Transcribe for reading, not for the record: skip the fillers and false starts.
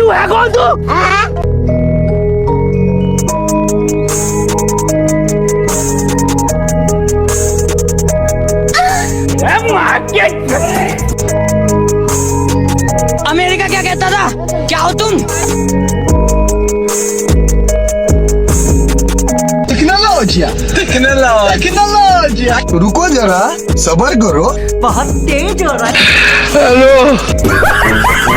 तू है कौन तू? अमेरिका क्या कहता था? क्या हो तुम? टेक्नोलॉजिया रुको जरा, सबर करो। बहुत तेज हो रहा है। हेलो